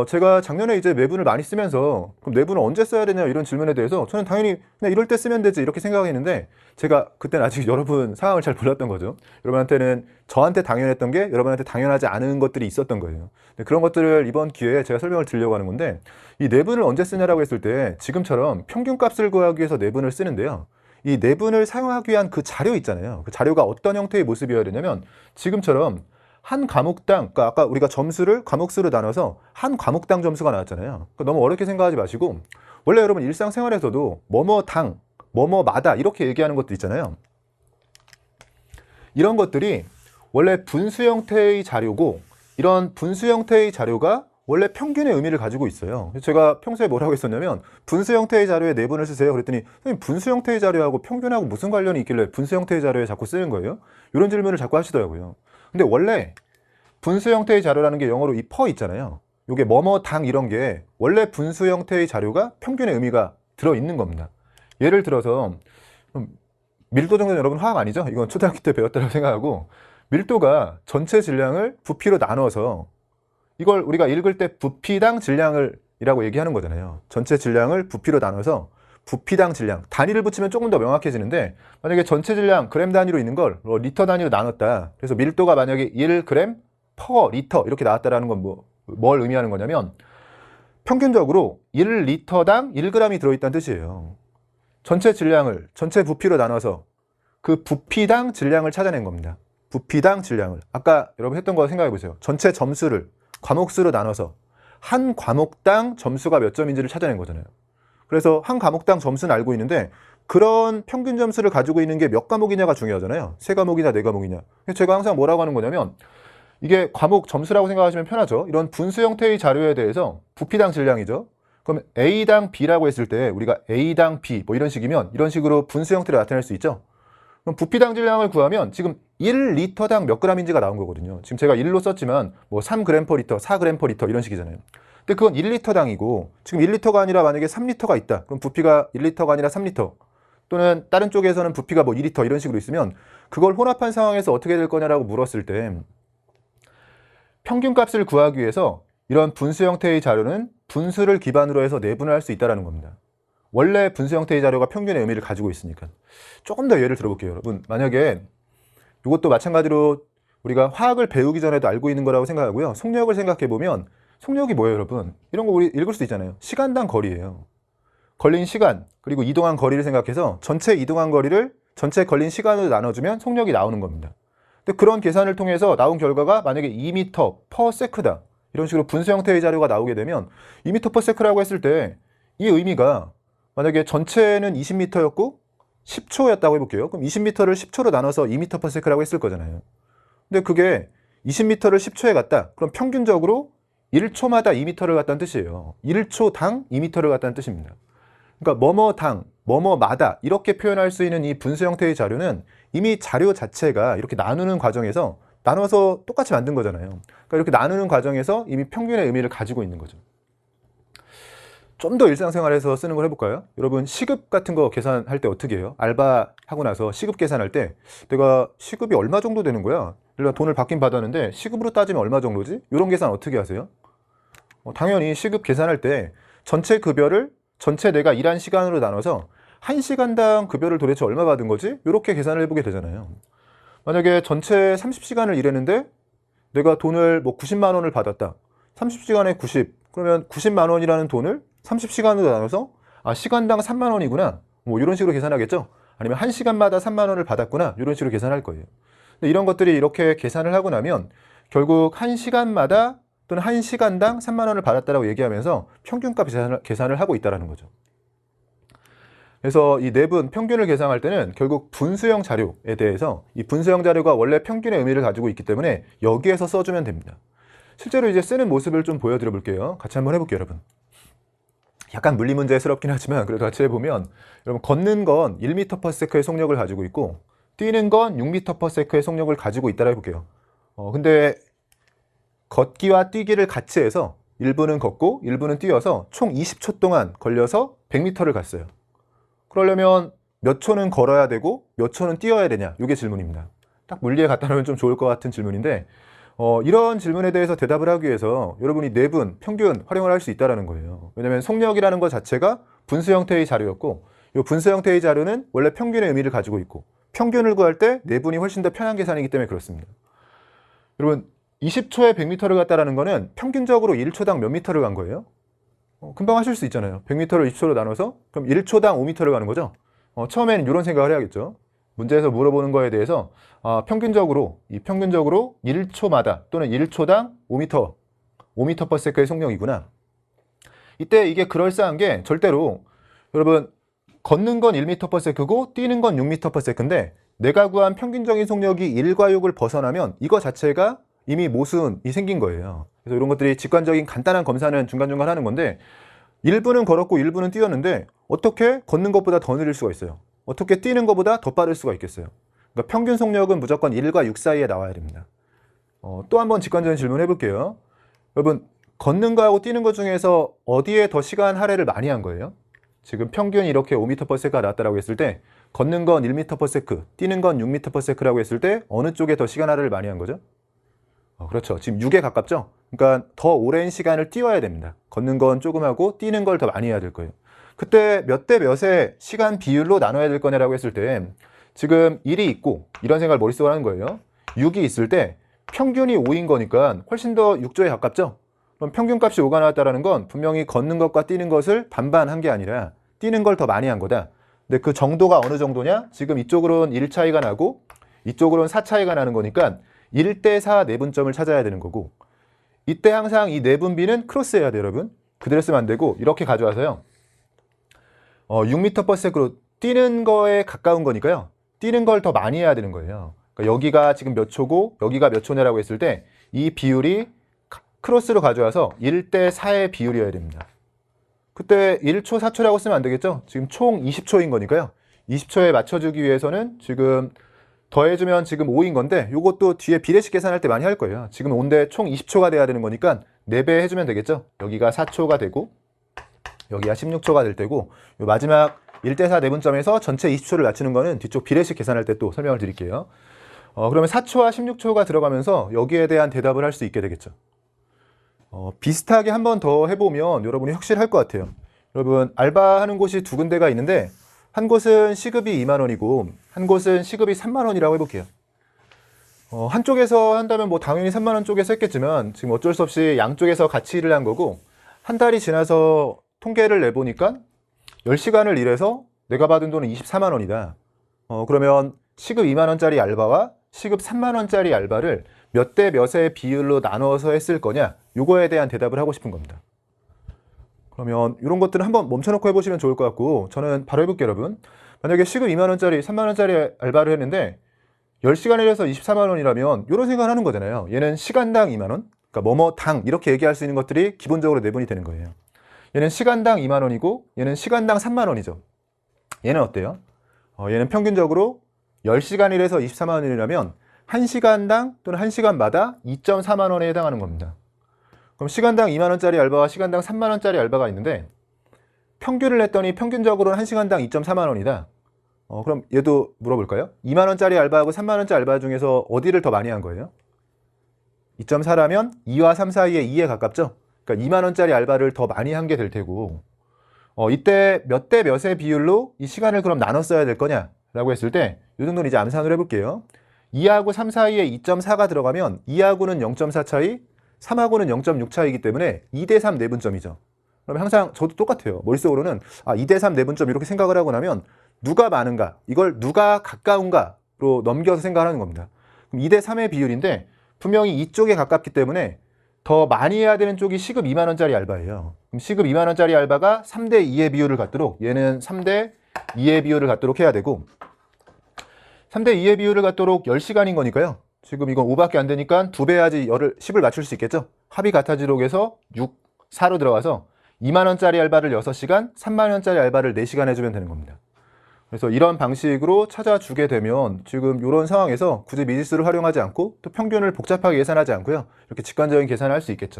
제가 작년에 이제 매분을 많이 쓰면서 그럼 내분을 언제 써야 되냐 이런 질문에 대해서 저는 당연히 그냥 이럴 때 쓰면 되지 이렇게 생각했는데 제가 그때는 아직 여러분 상황을 잘 몰랐던 거죠. 여러분한테는 저한테 당연했던 게 여러분한테 당연하지 않은 것들이 있었던 거예요. 근데 그런 것들을 이번 기회에 제가 설명을 드리려고 하는 건데 이 내분을 언제 쓰냐라고 했을 때 지금처럼 평균값을 구하기 위해서 내분을 쓰는데요. 이 내분을 사용하기 위한 그 자료 있잖아요. 그 자료가 어떤 형태의 모습이어야 되냐면 지금처럼 한 과목당, 그러니까 아까 우리가 점수를 과목수로 나눠서 한 과목당 점수가 나왔잖아요. 그러니까 너무 어렵게 생각하지 마시고 원래 여러분 일상생활에서도 뭐뭐당, 뭐뭐마다 이렇게 얘기하는 것도 있잖아요. 이런 것들이 원래 분수 형태의 자료고 이런 분수 형태의 자료가 원래 평균의 의미를 가지고 있어요. 제가 평소에 뭐라고 했었냐면 분수 형태의 자료에 내분을 쓰세요. 그랬더니 선생님 분수 형태의 자료하고 평균하고 무슨 관련이 있길래 분수 형태의 자료에 자꾸 쓰는 거예요? 이런 질문을 자꾸 하시더라고요. 근데 원래 분수 형태의 자료라는 게 영어로 이 퍼 있잖아요. 이게 뭐뭐당 이런 게 원래 분수 형태의 자료가 평균의 의미가 들어있는 겁니다. 예를 들어서 밀도 정도는 여러분 화학 아니죠? 이건 초등학교 때 배웠다고 생각하고 밀도가 전체 질량을 부피로 나눠서 이걸 우리가 읽을 때 부피당 질량을 이라고 얘기하는 거잖아요. 전체 질량을 부피로 나눠서 부피당 질량, 단위를 붙이면 조금 더 명확해지는데 만약에 전체 질량 그램 단위로 있는 걸 리터 단위로 나눴다. 그래서 밀도가 만약에 1g 퍼 리터 이렇게 나왔다라는 건 뭘 의미하는 거냐면 평균적으로 1리터당 1g이 들어있다는 뜻이에요. 전체 질량을 전체 부피로 나눠서 그 부피당 질량을 찾아낸 겁니다. 부피당 질량을. 아까 여러분 했던 거 생각해 보세요. 전체 점수를 과목수로 나눠서 한 과목당 점수가 몇 점인지를 찾아낸 거잖아요. 그래서 한 과목당 점수는 알고 있는데 그런 평균 점수를 가지고 있는 게 몇 과목이냐가 중요하잖아요. 세 과목이냐 네 과목이냐. 제가 항상 뭐라고 하는 거냐면 이게 과목 점수라고 생각하시면 편하죠. 이런 분수 형태의 자료에 대해서 부피당 질량이죠. 그럼 A당 B라고 했을 때 우리가 A당 B 뭐 이런 식이면 이런 식으로 분수 형태를 나타낼 수 있죠. 그럼 부피당 질량을 구하면 지금 1리터당 몇 g인지가 나온 거거든요. 지금 제가 1로 썼지만 뭐 3g per 리터, 4g per 리터 이런 식이잖아요. 근데 그건 1리터당이고 지금 1리터가 아니라 만약에 3리터가 있다. 그럼 부피가 1리터가 아니라 3리터. 또는 다른 쪽에서는 부피가 뭐 2리터 이런 식으로 있으면 그걸 혼합한 상황에서 어떻게 될 거냐라고 물었을 때 평균값을 구하기 위해서 이런 분수 형태의 자료는 분수를 기반으로 해서 내분을 할 수 있다는 겁니다. 원래 분수 형태의 자료가 평균의 의미를 가지고 있으니까. 조금 더 예를 들어볼게요, 여러분. 만약에 이것도 마찬가지로 우리가 화학을 배우기 전에도 알고 있는 거라고 생각하고요. 속력을 생각해보면 속력이 뭐예요, 여러분? 이런 거 우리 읽을 수 있잖아요. 시간당 거리예요. 걸린 시간, 그리고 이동한 거리를 생각해서 전체 이동한 거리를 전체 걸린 시간으로 나눠주면 속력이 나오는 겁니다. 근데 그런 계산을 통해서 나온 결과가 만약에 2m per sec다. 이런 식으로 분수 형태의 자료가 나오게 되면 2m per sec라고 했을 때 이 의미가 만약에 전체는 20m였고 10초였다고 해볼게요. 그럼 20m를 10초로 나눠서 2m per sec라고 했을 거잖아요. 근데 그게 20m를 10초에 갔다. 그럼 평균적으로 1초마다 2m를 갔다는 뜻이에요. 1초당 2m를 갔다는 뜻입니다. 그러니까 뭐뭐당, 뭐뭐마다 이렇게 표현할 수 있는 이 분수 형태의 자료는 이미 자료 자체가 이렇게 나누는 과정에서 나눠서 똑같이 만든 거잖아요. 그러니까 이렇게 나누는 과정에서 이미 평균의 의미를 가지고 있는 거죠. 좀 더 일상생활에서 쓰는 걸 해볼까요? 여러분 시급 같은 거 계산할 때 어떻게 해요? 알바하고 나서 시급 계산할 때 내가 시급이 얼마 정도 되는 거야? 내가 돈을 받긴 받았는데 시급으로 따지면 얼마 정도지? 이런 계산 어떻게 하세요? 당연히 시급 계산할 때 전체 급여를 전체 내가 일한 시간으로 나눠서 1시간당 급여를 도대체 얼마 받은 거지? 이렇게 계산을 해보게 되잖아요. 만약에 전체 30시간을 일했는데 내가 돈을 뭐 90만 원을 받았다. 30시간에 90. 그러면 90만 원이라는 돈을 30시간으로 나눠서 시간당 3만 원이구나. 뭐 이런 식으로 계산하겠죠. 아니면 1시간마다 3만 원을 받았구나. 이런 식으로 계산할 거예요. 근데 이런 것들이 이렇게 계산을 하고 나면 결국 1시간마다 또는 1시간당 3만 원을 받았다라고 얘기하면서 평균값 계산을 하고 있다는 거죠. 그래서 이 내분 평균을 계산할 때는 결국 분수형 자료에 대해서 이 분수형 자료가 원래 평균의 의미를 가지고 있기 때문에 여기에서 써주면 됩니다. 실제로 이제 쓰는 모습을 좀 보여드려 볼게요. 같이 한번 해볼게요, 여러분. 약간 물리 문제스럽긴 하지만 그래도 같이 해보면 여러분 걷는 건 1m per sec의 속력을 가지고 있고 뛰는 건 6m per sec의 속력을 가지고 있다고 해볼게요. 근데 걷기와 뛰기를 같이 해서 1분은 걷고 1분은 뛰어서 총 20초 동안 걸려서 100m를 갔어요. 그러려면 몇 초는 걸어야 되고 몇 초는 뛰어야 되냐? 이게 질문입니다. 딱 물리에 갖다 놓으면 좀 좋을 것 같은 질문인데 이런 질문에 대해서 대답을 하기 위해서 여러분이 내분, 평균 활용을 할 수 있다는 거예요. 왜냐하면 속력이라는 것 자체가 분수 형태의 자료였고 이 분수 형태의 자료는 원래 평균의 의미를 가지고 있고 평균을 구할 때 내분이 훨씬 더 편한 계산이기 때문에 그렇습니다. 여러분 20초에 100m를 갔다라는 거는 평균적으로 1초당 몇 미터를 간 거예요? 금방 하실 수 있잖아요. 100m를 20초로 나눠서 그럼 1초당 5m를 가는 거죠? 처음에는 이런 생각을 해야겠죠. 문제에서 물어보는 거에 대해서 평균적으로 1초마다 또는 1초당 5m, 5m/s의 속력이구나. 이때 이게 그럴싸한 게 절대로 여러분 걷는 건 1m/s고 뛰는 건 6m/s인데 내가 구한 평균적인 속력이 1과 6을 벗어나면 이거 자체가 이미 모순이 생긴 거예요. 그래서 이런 것들이 직관적인 간단한 검사는 중간중간 하는 건데 일부는 걸었고 일부는 뛰었는데 어떻게 걷는 것보다 더 느릴 수가 있어요? 어떻게 뛰는 것보다 더 빠를 수가 있겠어요? 그러니까 평균 속력은 무조건 1과 6 사이에 나와야 됩니다. 또 한번 직관적인 질문 해볼게요. 여러분 걷는 거하고 뛰는 것 중에서 어디에 더 시간 할애를 많이 한 거예요? 지금 평균이 이렇게 5m/s가 나왔다고 했을 때 걷는 건 1m/s, 뛰는 건 6m/s라고 했을 때 어느 쪽에 더 시간 할애를 많이 한 거죠? 그렇죠. 지금 6에 가깝죠? 그러니까 더 오랜 시간을 뛰어야 됩니다. 걷는 건 조금 하고 뛰는 걸 더 많이 해야 될 거예요. 그때 몇 대 몇의 시간 비율로 나눠야 될 거냐라고 했을 때 지금 1이 있고 이런 생각을 머릿속으로 하는 거예요. 6이 있을 때 평균이 5인 거니까 훨씬 더 6조에 가깝죠? 그럼 평균값이 5가 나왔다는 건 분명히 걷는 것과 뛰는 것을 반반 한 게 아니라 뛰는 걸 더 많이 한 거다. 근데 그 정도가 어느 정도냐? 지금 이쪽으로는 1 차이가 나고 이쪽으로는 4 차이가 나는 거니까 1대 4 내분점을 찾아야 되는 거고 이때 항상 이 내분비는 크로스해야 돼요, 여러분. 그대로 쓰면 안 되고 이렇게 가져와서요. 6m/s로 뛰는 거에 가까운 거니까요. 뛰는 걸 더 많이 해야 되는 거예요. 그러니까 여기가 지금 몇 초고 여기가 몇 초냐라고 했을 때 이 비율이 크로스로 가져와서 1대 4의 비율이어야 됩니다. 그때 1초, 4초라고 쓰면 안 되겠죠? 지금 총 20초인 거니까요. 20초에 맞춰주기 위해서는 지금 더해주면 지금 5인 건데 이것도 뒤에 비례식 계산할 때 많이 할 거예요. 지금 5인데 총 20초가 돼야 되는 거니까 4배 해주면 되겠죠? 여기가 4초가 되고 여기가 16초가 될 때고 요 마지막 1대 4 내분점에서 전체 20초를 맞추는 거는 뒤쪽 비례식 계산할 때 또 설명을 드릴게요. 그러면 4초와 16초가 들어가면서 여기에 대한 대답을 할 수 있게 되겠죠. 비슷하게 한 번 더 해보면 여러분이 확실할 것 같아요. 여러분 알바하는 곳이 두 군데가 있는데 한 곳은 시급이 2만 원이고 한 곳은 시급이 3만 원이라고 해볼게요. 한쪽에서 한다면 뭐 당연히 3만 원 쪽에서 했겠지만 지금 어쩔 수 없이 양쪽에서 같이 일을 한 거고 한 달이 지나서 통계를 내보니까 10시간을 일해서 내가 받은 돈은 24만 원이다. 그러면 시급 2만 원짜리 알바와 시급 3만 원짜리 알바를 몇 대 몇의 비율로 나눠서 했을 거냐? 요거에 대한 대답을 하고 싶은 겁니다. 그러면 이런 것들은 한번 멈춰놓고 해보시면 좋을 것 같고 저는 바로 해볼게요, 여러분. 만약에 시급 2만 원짜리, 3만 원짜리 알바를 했는데 10시간을 해서 24만 원이라면 이런 생각을 하는 거잖아요. 얘는 시간당 2만 원, 그러니까 뭐뭐당 이렇게 얘기할 수 있는 것들이 기본적으로 내분이 되는 거예요. 얘는 시간당 2만 원이고 얘는 시간당 3만 원이죠. 얘는 어때요? 얘는 평균적으로 10시간 일해서 24만 원이라면 1시간당 또는 1시간마다 2.4만 원에 해당하는 겁니다. 그럼 시간당 2만 원짜리 알바와 시간당 3만 원짜리 알바가 있는데 평균을 냈더니 평균적으로는 1시간당 2.4만 원이다. 그럼 얘도 물어볼까요? 2만 원짜리 알바하고 3만 원짜리 알바 중에서 어디를 더 많이 한 거예요? 2.4라면 2와 3 사이에 2에 가깝죠? 그러니까 2만 원짜리 알바를 더 많이 한 게 될 테고 이때 몇 대 몇의 비율로 이 시간을 그럼 나눴어야 될 거냐? 라고 했을 때 이 정도는 이제 암산을 해볼게요. 2하고 3 사이에 2.4가 들어가면 2하고는 0.4 차이, 3하고는 0.6 차이기 때문에 2대 3 내분점이죠. 그럼 항상 저도 똑같아요. 머릿속으로는 2대 3 내분점 이렇게 생각을 하고 나면 누가 많은가, 이걸 누가 가까운가로 넘겨서 생각하는 겁니다. 그럼 2대 3의 비율인데 분명히 이쪽에 가깝기 때문에 더 많이 해야 되는 쪽이 시급 2만 원짜리 알바예요. 그럼 시급 2만 원짜리 알바가 3대 2의 비율을 갖도록 얘는 3대 2의 비율을 갖도록 해야 되고 3대 2의 비율을 갖도록 10시간인 거니까요. 지금 이건 5밖에 안 되니까 2배 해야지 10을 맞출 수 있겠죠. 합이 같아지도록 해서 6, 4로 들어가서 2만 원짜리 알바를 6시간, 3만 원짜리 알바를 4시간 해주면 되는 겁니다. 그래서 이런 방식으로 찾아주게 되면 지금 이런 상황에서 굳이 미지수를 활용하지 않고 또 평균을 복잡하게 계산하지 않고요. 이렇게 직관적인 계산을 할 수 있겠죠.